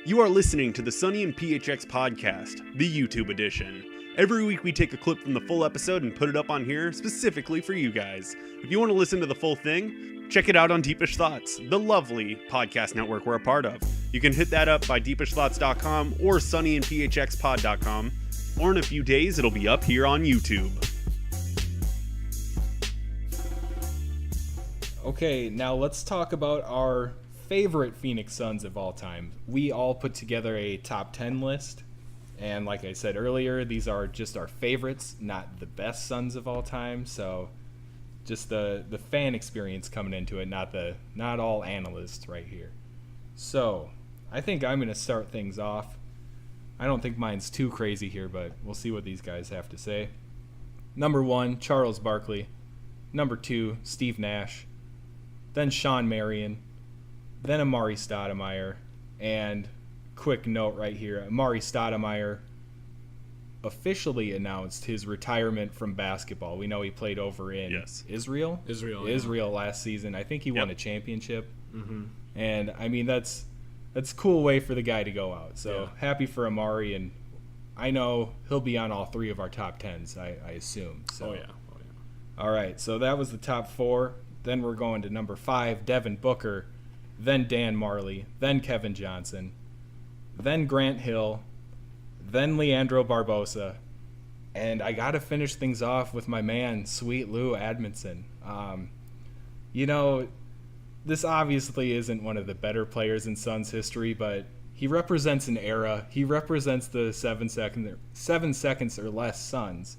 You are listening to the Sunny and PHX podcast, the YouTube edition. Every week we take a clip from the full episode and put it up on here specifically for you guys. If you want to listen to the full thing, check it out on Deepish Thoughts, the lovely podcast network we're a part of. You can hit that up by deepishthoughts.com or sunnyandphxpod.com, or in a few days it'll be up here on YouTube. Okay, now let's talk about our favorite Phoenix Suns of all time. We all put together a top 10 list, and like I said earlier, these are just our favorites, not the best Suns of all time. So just the fan experience coming into it, not all analysts right here. So I think I'm going to start things off. I don't think mine's too crazy here, but we'll see what these guys have to say. Number 1, Charles Barkley. Number 2, Steve Nash. Then Shawn Marion. Then Amar'e Stoudemire. And quick note right here, Amar'e Stoudemire officially announced his retirement from basketball. We know he played over in Israel last season. I think he won a championship. Mm-hmm. And I mean that's a cool way for the guy to go out. So happy for Amar'e, and I know he'll be on all 3 of our top 10s, I assume. So Oh yeah. all right, so that was the top 4. Then we're going to number 5, Devin Booker, then Dan Marley, then Kevin Johnson, then Grant Hill, then Leandro Barbosa, and I got to finish things off with my man, Sweet Lou Admonson. This obviously isn't one of the better players in Suns history, but he represents an era. He represents the 7 seconds or less Suns,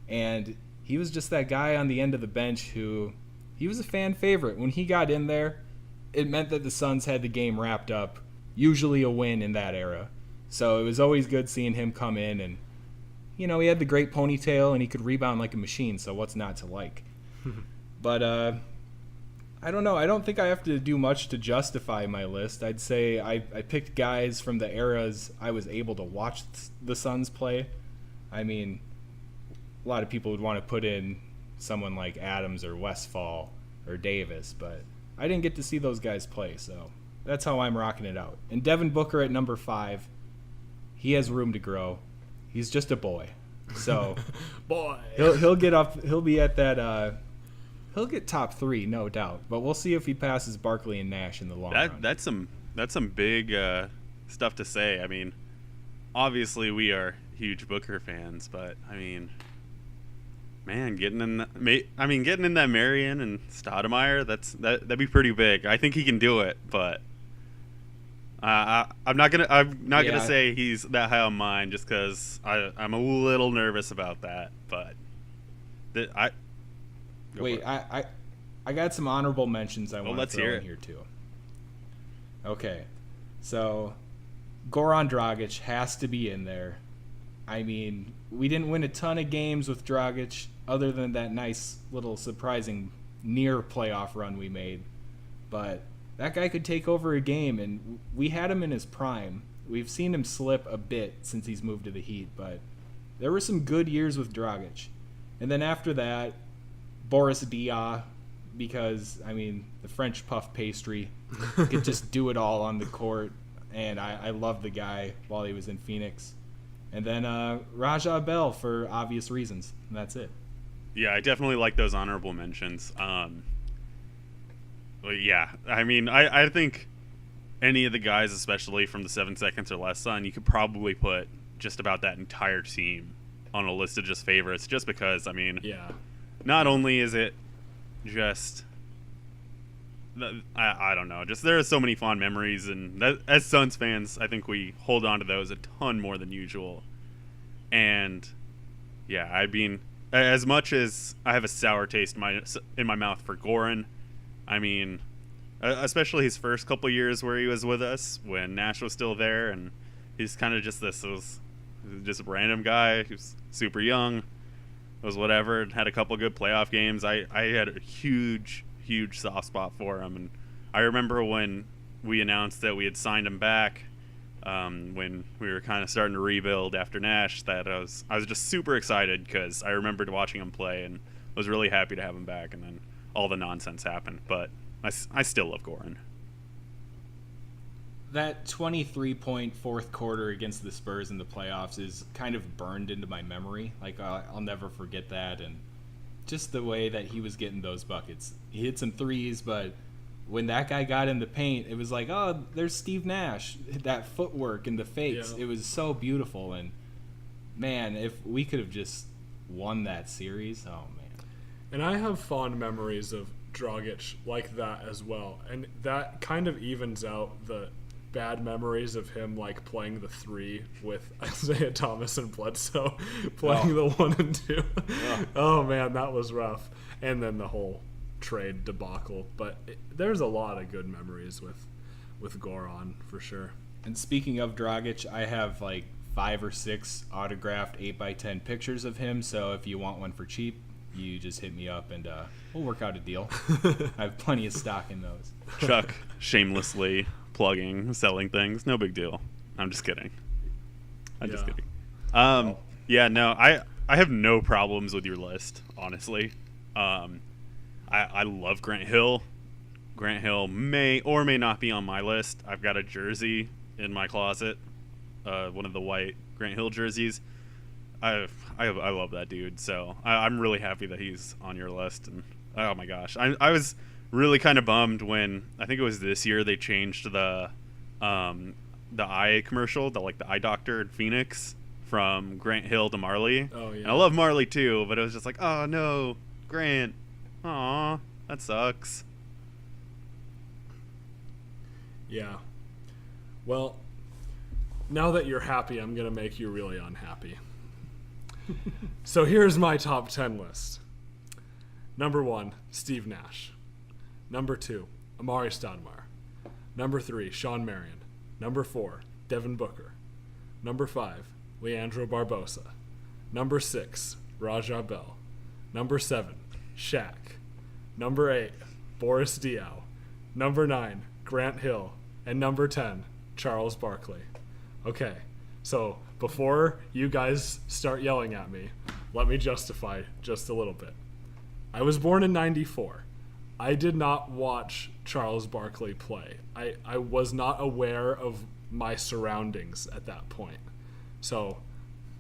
and he was just that guy on the end of the bench who, he was a fan favorite. When he got in there, it meant that the Suns had the game wrapped up, usually a win in that era. So it was always good seeing him come in, and he had the great ponytail and he could rebound like a machine, so what's not to like? But I don't know. I don't think I have to do much to justify my list. I'd say I picked guys from the eras I was able to watch the Suns play. I mean, a lot of people would want to put in someone like Adams or Westfall or Davis, but I didn't get to see those guys play, so that's how I'm rocking it out. And Devin Booker at number 5, he has room to grow. He's just a boy, so he'll get up. He'll be at that. He'll get top 3, no doubt. But we'll see if he passes Barkley and Nash in the long run. That's some big stuff to say. I mean, obviously we are huge Booker fans, but I mean, man, getting in that Marion and Stoudemire, that'd be pretty big. I think he can do it, but I'm not gonna say he's that high on mine just because I'm a little nervous about that. But I got some honorable mentions I want to throw in it. here too. Okay, so Goran Dragic has to be in there. I mean, we didn't win a ton of games with Dragic other than that nice little surprising near playoff run we made. But that guy could take over a game, and we had him in his prime. We've seen him slip a bit since he's moved to the Heat, but there were some good years with Dragic. And then after that, Boris Diaw, because, I mean, the French puff pastry could just do it all on the court, and I loved the guy while he was in Phoenix. And then Raja Bell for obvious reasons, and that's it. Yeah, I definitely like those honorable mentions. Yeah, I mean, I think any of the guys, especially from the 7 seconds or less Sun, you could probably put just about that entire team on a list of just favorites, just because, I mean, not only is it just, I don't know, just there are so many fond memories, and as Suns fans, I think we hold on to those a ton more than usual. And yeah, I mean, as much as I have a sour taste in my mouth for Goran, I mean, especially his first couple years where he was with us when Nash was still there, and he's kind of just just a random guy who's super young, was whatever, and had a couple good playoff games. I had a huge soft spot for him, and I remember when we announced that we had signed him back, when we were kind of starting to rebuild after Nash, that I was just super excited because I remembered watching him play and was really happy to have him back. And then all the nonsense happened, but I still love Goran. That 23-point fourth quarter against the Spurs in the playoffs is kind of burned into my memory. Like, I'll never forget that. And just the way that he was getting those buckets. He hit some threes, but when that guy got in the paint, it was like, oh, there's Steve Nash. That footwork and the fakes. Yeah. It was so beautiful. And, man, if we could have just won that series, oh, man. And I have fond memories of Dragic like that as well. And that kind of evens out the bad memories of him like playing the 3 with Isaiah Thomas and Bledsoe playing the 1 and 2. Yeah. Oh man, that was rough. And then the whole trade debacle. But there's a lot of good memories with Goran for sure. And speaking of Dragic, I have like 5 or 6 autographed 8x10 pictures of him. So if you want one for cheap, you just hit me up and we'll work out a deal. I have plenty of stock in those. Chuck shamelessly plugging, selling things. No big deal. I'm just kidding. I'm just kidding. Yeah, no, I have no problems with your list, honestly. I love Grant Hill. Grant Hill may or may not be on my list. I've got a jersey in my closet, one of the white Grant Hill jerseys. I love that dude, so I'm really happy that he's on your list. And oh my gosh, I was really kind of bummed when I think it was this year they changed the eye commercial, the eye doctor in Phoenix from Grant Hill to Marley. Oh yeah, and I love Marley too, but it was just like, oh no, Grant, aw, that sucks. Yeah. Well, now that you're happy, I'm gonna make you really unhappy. So here's my top 10 list. Number 1, Steve Nash. Number 2, Amari Stoudemire. Number 3, Shawn Marion. Number 4, Devin Booker. Number 5, Leandro Barbosa. Number 6, Raja Bell. Number 7, Shaq. Number 8, Boris Diaw. Number 9, Grant Hill. And number 10, Charles Barkley. Okay, so before you guys start yelling at me, let me justify just a little bit. I was born in 94. I did not watch Charles Barkley play. I was not aware of my surroundings at that point. So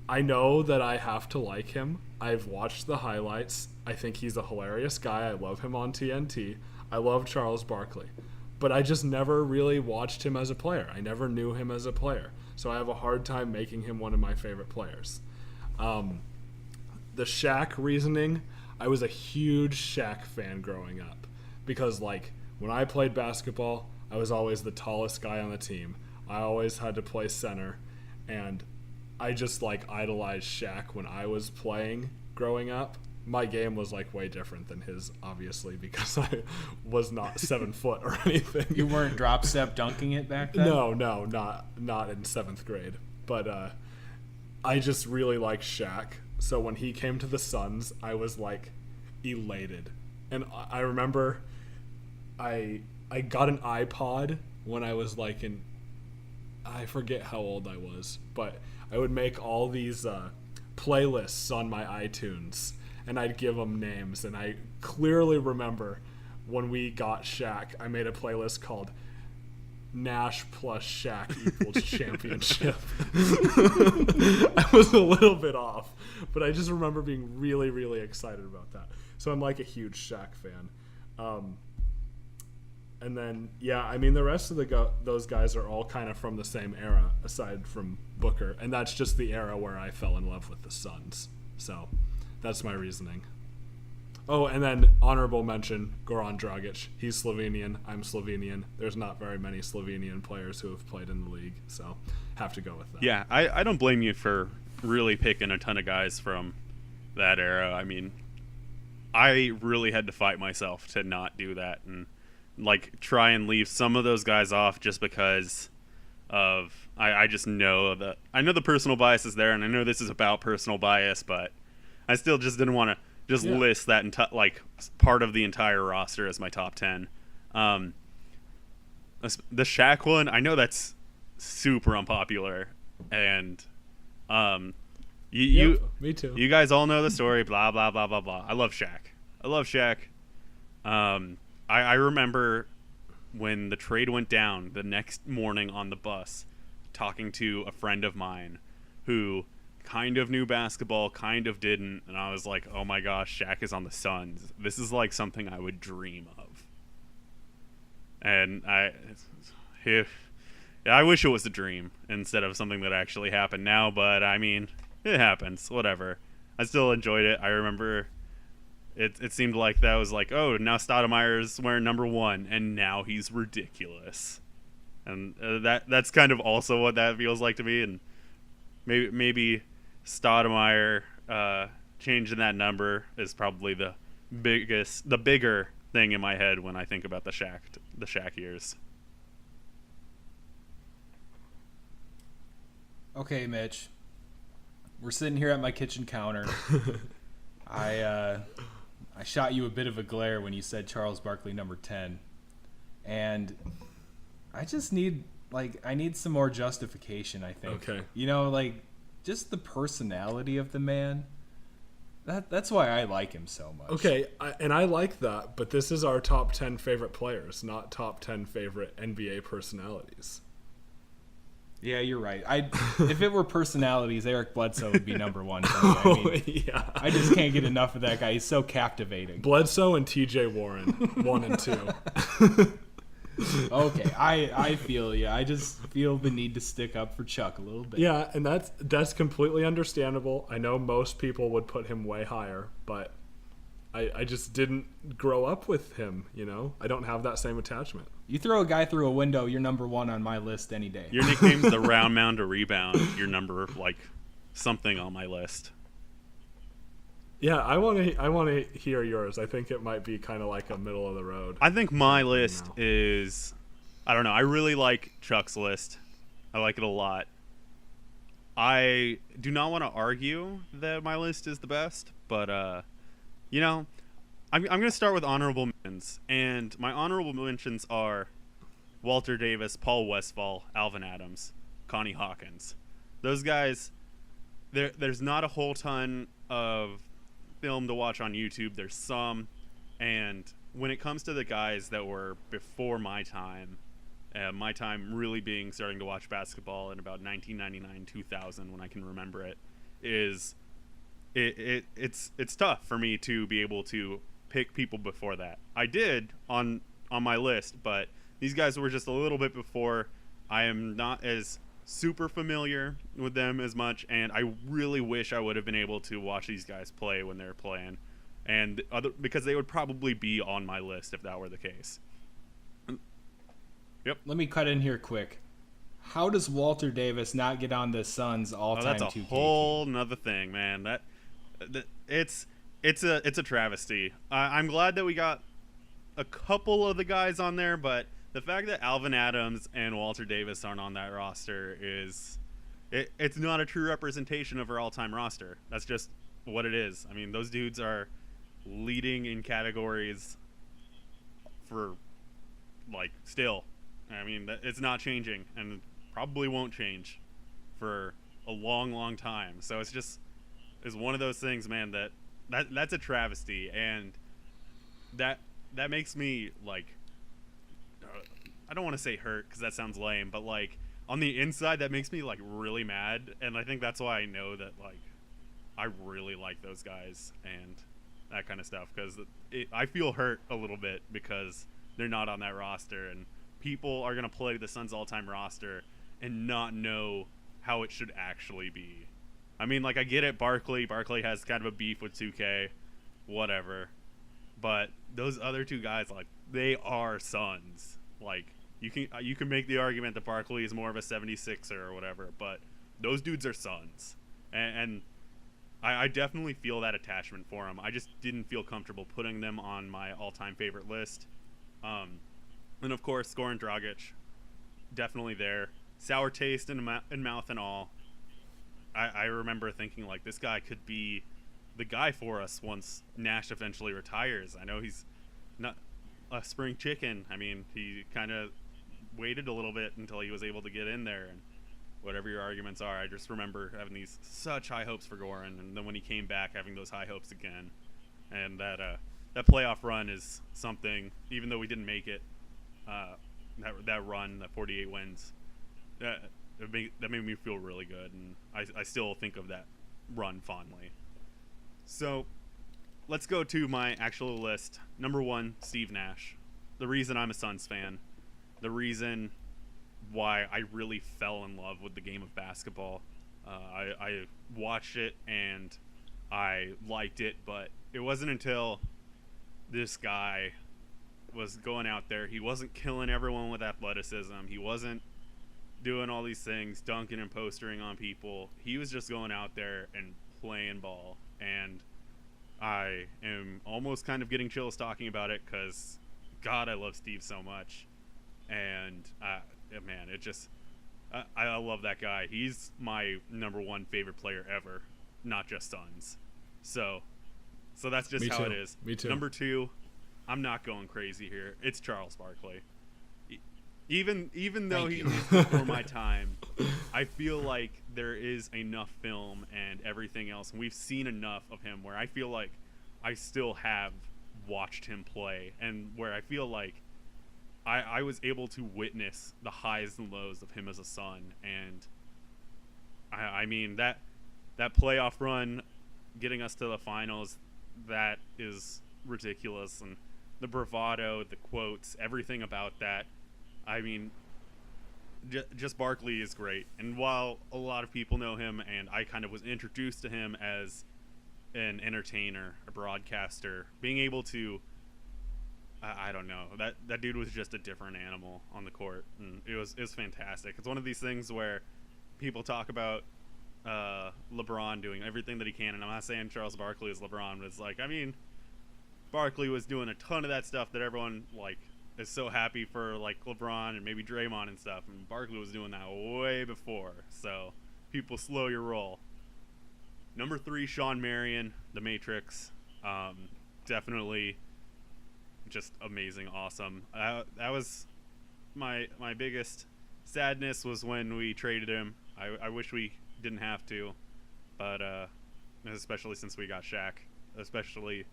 I know that I have to like him. I've watched the highlights. I think he's a hilarious guy. I love him on TNT. I love Charles Barkley. But I just never really watched him as a player. I never knew him as a player. So I have a hard time making him one of my favorite players. The Shaq reasoning, I was a huge Shaq fan growing up. Because, when I played basketball, I was always the tallest guy on the team. I always had to play center. And I just, idolized Shaq when I was playing growing up. My game was way different than his, obviously, because I was not 7 foot or anything. You weren't drop step dunking it back then? No, not in 7th grade. But I just really liked Shaq. So when he came to the Suns, I was elated. And I remember I got an iPod when I was I forget how old I was, but I would make all these playlists on my iTunes. And I'd give them names. And I clearly remember when we got Shaq, I made a playlist called Nash plus Shaq equals championship. I was a little bit off, but I just remember being really, really excited about that. So I'm a huge Shaq fan. And then, the rest of those guys are all kind of from the same era, aside from Booker. And that's just the era where I fell in love with the Suns. So that's my reasoning. Oh, and then honorable mention, Goran Dragic. He's Slovenian. I'm Slovenian. There's not very many Slovenian players who have played in the league, so have to go with that. Yeah, I don't blame you for really picking a ton of guys from that era. I mean, I really had to fight myself to not do that and try and leave some of those guys off just because of I just know that I know the personal bias is there, and I know this is about personal bias, but I still just didn't want to list that part of the entire roster as my top 10. The Shaq one, I know that's super unpopular, and me too. You guys all know the story. Blah blah blah blah blah. I love Shaq. I remember when the trade went down the next morning on the bus, talking to a friend of mine who kind of knew basketball, kind of didn't, and I was like, oh my gosh, Shaq is on the Suns. This is like something I would dream of. And I wish it was a dream instead of something that actually happened now, but I mean, it happens, whatever. I still enjoyed it. I remember it seemed like that was like, oh, now Stoudemire's wearing number 1, and now he's ridiculous. And that's kind of also what that feels like to me, and maybe Stoudemire changing that number is probably the bigger thing in my head when I think about the Shaq years. Okay, Mitch. We're sitting here at my kitchen counter. I shot you a bit of a glare when you said Charles Barkley number 10. And I just need some more justification, I think. Okay. You know, like just the personality of the man. That's why I like him so much. Okay, I like that, but this is our top 10 favorite players, not top 10 favorite NBA personalities. Yeah, you're right. If it were personalities, Eric Bledsoe would be number 1. I mean, Yeah. I just can't get enough of that guy. He's so captivating. Bledsoe and TJ Warren, 1 and 2. Okay, I feel you. I just feel the need to stick up for Chuck a little bit. Yeah, and that's completely understandable. I know most people would put him way higher, but I just didn't grow up with him, you know? I don't have that same attachment. You throw a guy through a window, you're number 1 on my list any day. Your nickname's the round mound to rebound. Your number, like, something on my list. Yeah, I want to hear yours. I think it might be kind of like a middle of the road. I think my list is, I don't know. I really like Chuck's list. I like it a lot. I do not want to argue that my list is the best, but you know, I'm going to start with honorable mentions, and my honorable mentions are Walter Davis, Paul Westphal, Alvin Adams, Connie Hawkins. Those guys, there's not a whole ton of film to watch on YouTube. There's some, and when it comes to the guys that were before my time really being starting to watch basketball in about 1999, 2000, when I can remember it, is it's tough for me to be able to pick people before that. I did on my list, but these guys were just a little bit before. I am not as super familiar with them as much, and I really wish I would have been able to watch these guys play when they're playing, and because they would probably be on my list if that were the case. Yep. Let me cut in here quick. How does Walter Davis not get on the Suns all-time 2K? That's a whole nother thing, man. That it's a travesty. I'm glad that we got a couple of the guys on there, but the fact that Alvin Adams and Walter Davis aren't on that roster it's not a true representation of our all-time roster. That's just what it is. I mean, those dudes are leading in categories for, like, still. I mean, it's not changing, and probably won't change for a long, long time. So it's one of those things, man, that's a travesty, and that makes me, like, I don't want to say hurt because that sounds lame, but, like, on the inside, that makes me, like, really mad, and I think that's why I know that, like, I really like those guys and that kind of stuff, because I feel hurt a little bit because they're not on that roster, and people are going to play the Suns all-time roster and not know how it should actually be. I mean, like, I get it, Barkley has kind of a beef with 2K, whatever, but those other two guys, like, they are Suns. Like, you can make the argument that Barkley is more of a 76er or whatever, but those dudes are Suns, and I definitely feel that attachment for them. I just didn't feel comfortable putting them on my all-time favorite list. And of course, Goran Dragic, definitely there. Sour taste in mouth and all. I remember thinking, like, this guy could be the guy for us once Nash eventually retires. I know he's not a spring chicken. I mean, he kind of waited a little bit until he was able to get in there, and whatever your arguments are, I just remember having these such high hopes for Goran, and then when he came back, having those high hopes again. And that playoff run is something, even though we didn't make it, that run, that 48 wins, that made me feel really good, and I still think of that run fondly. So let's go to my actual list. Number 1, Steve Nash. The reason I'm a Suns fan, the reason why I really fell in love with the game of basketball. I watched it and I liked it, but it wasn't until this guy was going out there. He wasn't killing everyone with athleticism. He wasn't doing all these things, dunking and postering on people. He was just going out there and playing ball. And I am almost kind of getting chills talking about it because, God, I love Steve so much. And, man, it just... I love that guy. He's my number 1 favorite player ever, not just Suns. So that's just how it is. Me too. Number 2, I'm not going crazy here. It's Charles Barkley. Even though he is before my time, I feel like there is enough film and everything else, and we've seen enough of him where I feel like I still have watched him play, and where I feel like I was able to witness the highs and lows of him as a Sun. And I mean, that playoff run getting us to the finals, that is ridiculous. And the bravado, the quotes, everything about that. I mean, just Barkley is great. And while a lot of people know him, and I kind of was introduced to him as an entertainer, a broadcaster, being able to, I don't know, that dude was just a different animal on the court, and it was fantastic. It's one of these things where people talk about LeBron doing everything that he can, and I'm not saying Charles Barkley is LeBron, but it's like, I mean, Barkley was doing a ton of that stuff that everyone like is so happy for, like LeBron and maybe Draymond and stuff, and Barkley was doing that way before. So people, slow your roll. Number 3, Shawn Marion, The Matrix. Definitely just amazing, awesome. That was my biggest sadness, was when we traded him. I wish we didn't have to, but especially since we got Shaq, especially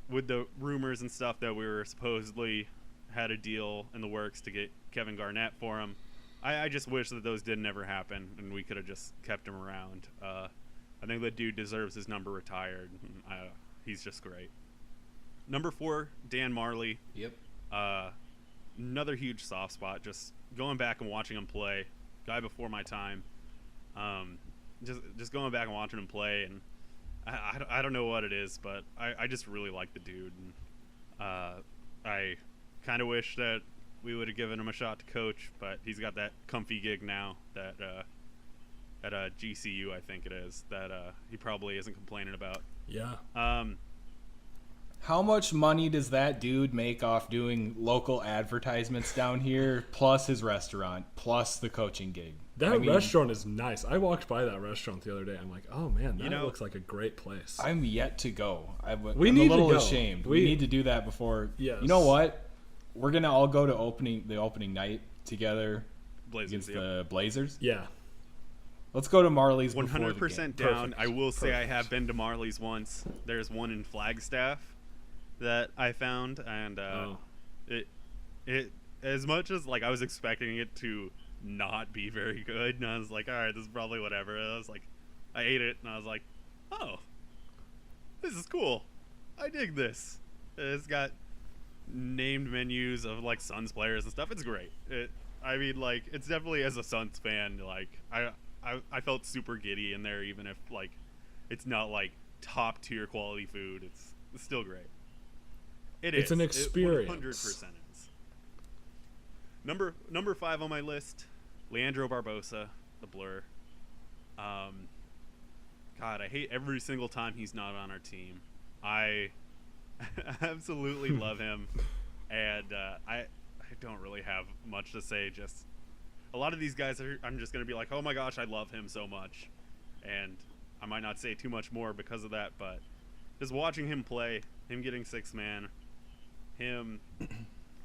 with the rumors and stuff that we were supposedly had a deal in the works to get Kevin Garnett for him. I just wish that those didn't ever happen and we could have just kept him around. I think that dude deserves his number retired. He's just great. Number 4, Dan Marley. Yep. Another huge soft spot. Just going back and watching him play. Guy before my time. Just going back and watching him play, and I don't know what it is, but I just really like the dude. And I kind of wish that we would have given him a shot to coach, but he's got that comfy gig now that at GCU, I think it is, that he probably isn't complaining about. Yeah. How much money does that dude make off doing local advertisements down here, plus his restaurant, plus the coaching gig? That restaurant is nice. I walked by that restaurant the other day. I'm like, oh man, that looks like a great place. I'm yet to go. I'm a need to little go. ashamed. We need to do that before. Yes. You know what? We're gonna all go to the opening night together Blazers, against the Blazers. Yeah. Let's go to Marley's. 100% down. I will say I have been to Marley's once. There's one in Flagstaff that I found, and it as much as like I was expecting it to not be very good, and I was like, all right, this is probably whatever. And I was like, I ate it, and I was like, oh, this is cool. I dig this. It's got named menus of like Suns players and stuff. It's great. I mean, like, it's definitely, as a Suns fan, like I felt super giddy in there, even if like it's not like top tier quality food. It's still great. It's an experience. 100% is. Number 5 on my list, Leandro Barbosa, the Blur. God, I hate every single time he's not on our team. I absolutely love him, and I don't really have much to say. Just a lot of these guys I'm just gonna be like, oh my gosh, I love him so much, and I might not say too much more because of that. But just watching him play, him getting 6-man, him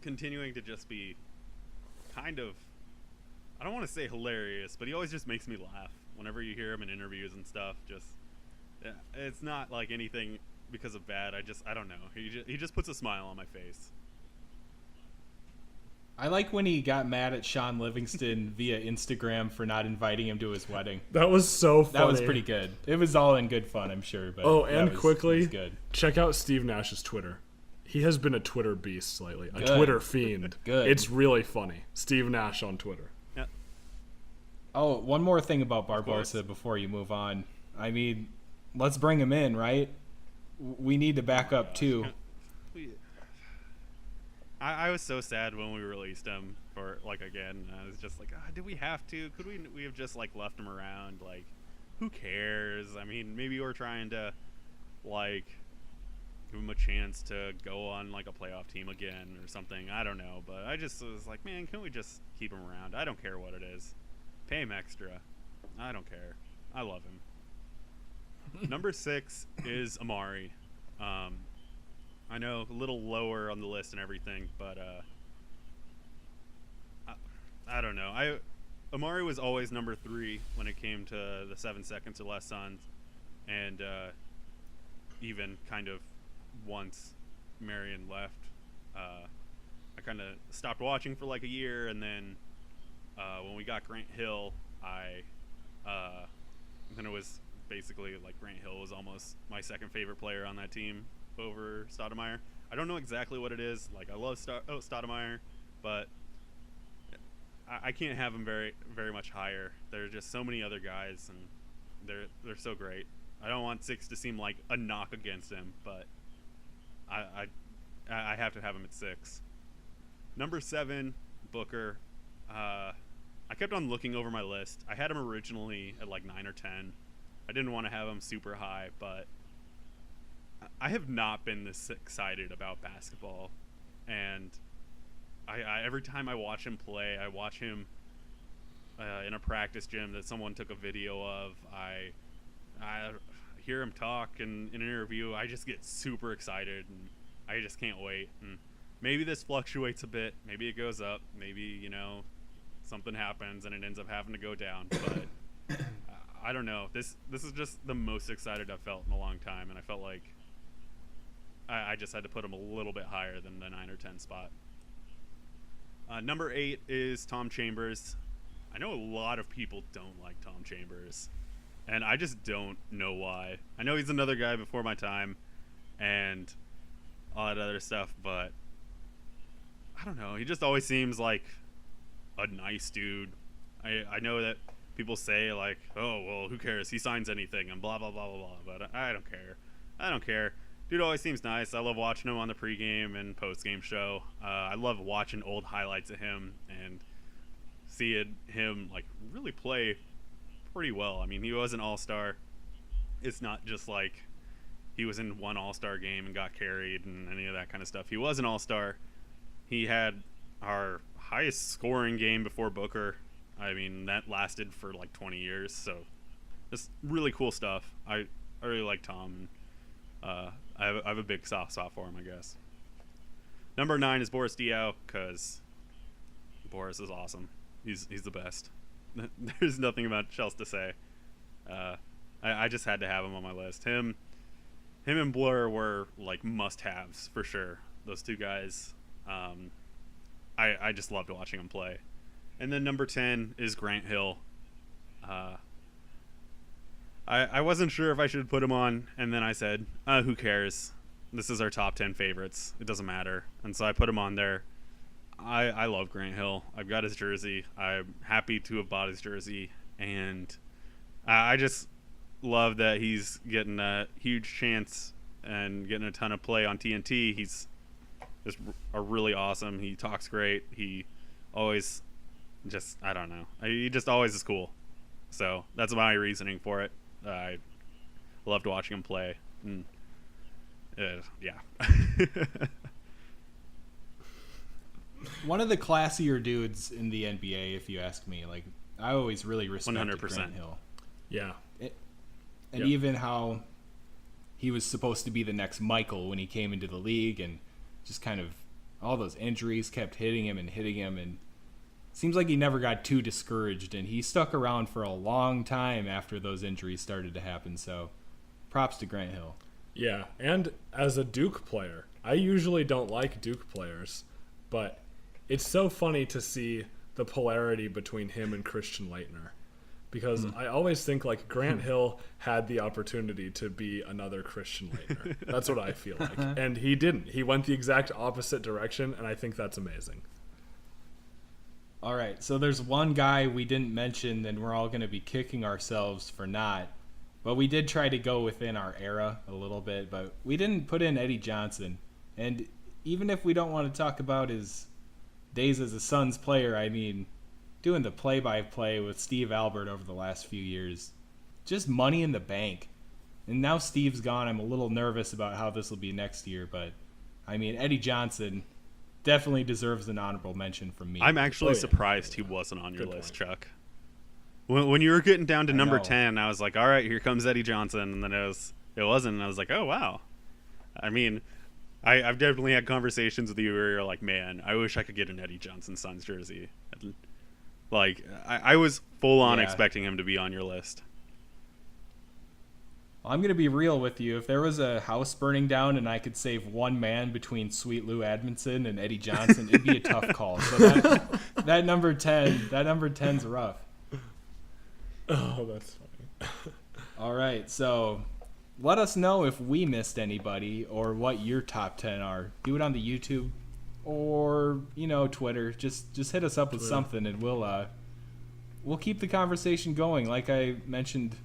continuing to just be kind of, I don't want to say hilarious, but he always just makes me laugh whenever you hear him in interviews and stuff. Just, it's not like anything because of bad. I don't know. He just puts a smile on my face. I like when he got mad at Sean Livingston via Instagram for not inviting him to his wedding. That was so funny. That was pretty good. It was all in good fun, I'm sure. But Oh, and that was quickly, good. check out Steve Nash's Twitter. He has been a Twitter beast lately, a Good. Twitter fiend. Good. It's really funny. Steve Nash on Twitter. Yeah. Oh, one more thing about course. Barbosa before you move on. I mean, let's bring him in, right? We need to back up too. I was so sad when we released him for like again. I was just like, did we have to? Could we have just like left him around? Like, who cares? I mean, maybe we're trying to like give him a chance to go on like a playoff team again or something. I don't know, but I just was like, man, can we just keep him around? I don't care what it is. Pay him extra. I don't care. I love him. Number 6 is Amari. I know a little lower on the list and everything, but I don't know. Amari was always number 3 when it came to the 7 seconds or less Suns, and even kind of once Marion left, I kind of stopped watching for like a year, and then when we got Grant Hill, then it was basically like Grant Hill was almost my second favorite player on that team over Stoudemire. I don't know exactly what it is. Like, I love Stoudemire, but I can't have him very, very much higher. There are just so many other guys, and they're so great. I don't want 6 to seem like a knock against him, but I have to have him at 6. Number 7, Booker. I kept on looking over my list. I had him originally at like 9 or 10. I didn't want to have him super high, but I have not been this excited about basketball. And I every time I watch him play, I watch him in a practice gym that someone took a video of. I hear him talk in an interview. I just get super excited, and I just can't wait. And maybe this fluctuates a bit. Maybe it goes up. Maybe, something happens and it ends up having to go down. But I don't know. This is just the most excited I've felt in a long time, and I felt like I just had to put him a little bit higher than the 9 or 10 spot. Number 8 is Tom Chambers. I know a lot of people don't like Tom Chambers, and I just don't know why. I know he's another guy before my time and all that other stuff, but I don't know. He just always seems like a nice dude. I know that people say like, oh, well, who cares? He signs anything and blah, blah, blah, blah, blah. But I don't care. I don't care. Dude always seems nice. I love watching him on the pregame and postgame show. I love watching old highlights of him and seeing him like really play pretty well. I mean, he was an all-star. It's not just like he was in one all-star game and got carried and any of that kind of stuff. He was an all-star. He had our highest scoring game before Booker. I mean, that lasted for like 20 years. So just really cool stuff. I really like Tom. I have a big soft spot for him, I guess. Number 9 is Boris Diaw, because Boris is awesome. He's the best. There's nothing about else to say. I just had to have him on my list. Him and Blur were like must-haves for sure. Those two guys. I just loved watching them play. And then number 10 is Grant Hill. I wasn't sure if I should put him on, and then I said, who cares? This is our top 10 favorites. It doesn't matter. And so I put him on there. I love Grant Hill. I've got his jersey. I'm happy to have bought his jersey. And I just love that he's getting a huge chance and getting a ton of play on TNT. He's just really awesome. He talks great. He always just, I don't know. He just always is cool. So that's my reasoning for it. I loved watching him play. And, yeah. One of the classier dudes in the NBA, if you ask me. Like, I always really respected 100%. Grant Hill. Yeah. And Yep. even how he was supposed to be the next Michael when he came into the league, and just kind of all those injuries kept hitting him, and seems like he never got too discouraged, and he stuck around for a long time after those injuries started to happen. So props to Grant Hill. Yeah, and as a Duke player, I usually don't like Duke players, but it's so funny to see the polarity between him and Christian Laettner. Because I always think like Grant Hill had the opportunity to be another Christian Laettner. That's what I feel like. And he didn't. He went the exact opposite direction, and I think that's amazing. All right, so there's one guy we didn't mention, and we're all going to be kicking ourselves for not. But we did try to go within our era a little bit, but we didn't put in Eddie Johnson. And even if we don't want to talk about his days as a Suns player, I mean, doing the play-by-play with Steve Albert over the last few years, just money in the bank. And now Steve's gone, I'm a little nervous about how this will be next year, but I mean, Eddie Johnson definitely deserves an honorable mention from me. I'm actually surprised he wasn't on your list, Chuck. When you were getting down to number 10, I was like, all right, here comes Eddie Johnson, and then it wasn't, and I was like, oh, wow. I mean, I've definitely had conversations with you where you're like, man, I wish I could get an Eddie Johnson Suns jersey. Like, I was full on expecting him to be on your list. I'm going to be real with you. If there was a house burning down and I could save one man between Sweet Lou Admonson and Eddie Johnson, it'd be a tough call. So that number 10's rough. Oh, that's funny. All right, so let us know if we missed anybody or what your top 10 are. Do it on the YouTube or, Twitter. Just hit us up with something, and we'll keep the conversation going. Like I mentioned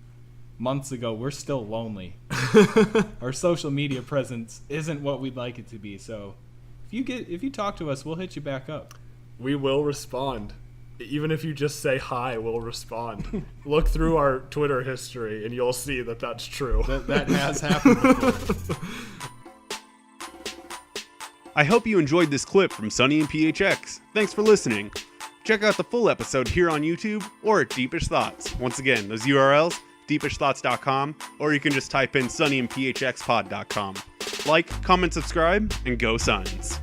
months ago, we're still lonely. Our social media presence isn't what we'd like it to be. So if you talk to us, we'll hit you back up. We will respond. Even if you just say hi, we'll respond. Look through our Twitter history, and you'll see that that's true. That has happened before. I hope you enjoyed this clip from Sonny and PHX. Thanks for listening. Check out the full episode here on YouTube or at Deepish Thoughts. Once again, those URLs, deepishthoughts.com, or you can just type in sonnyandphxpod.com. Like, comment, subscribe, and go Suns.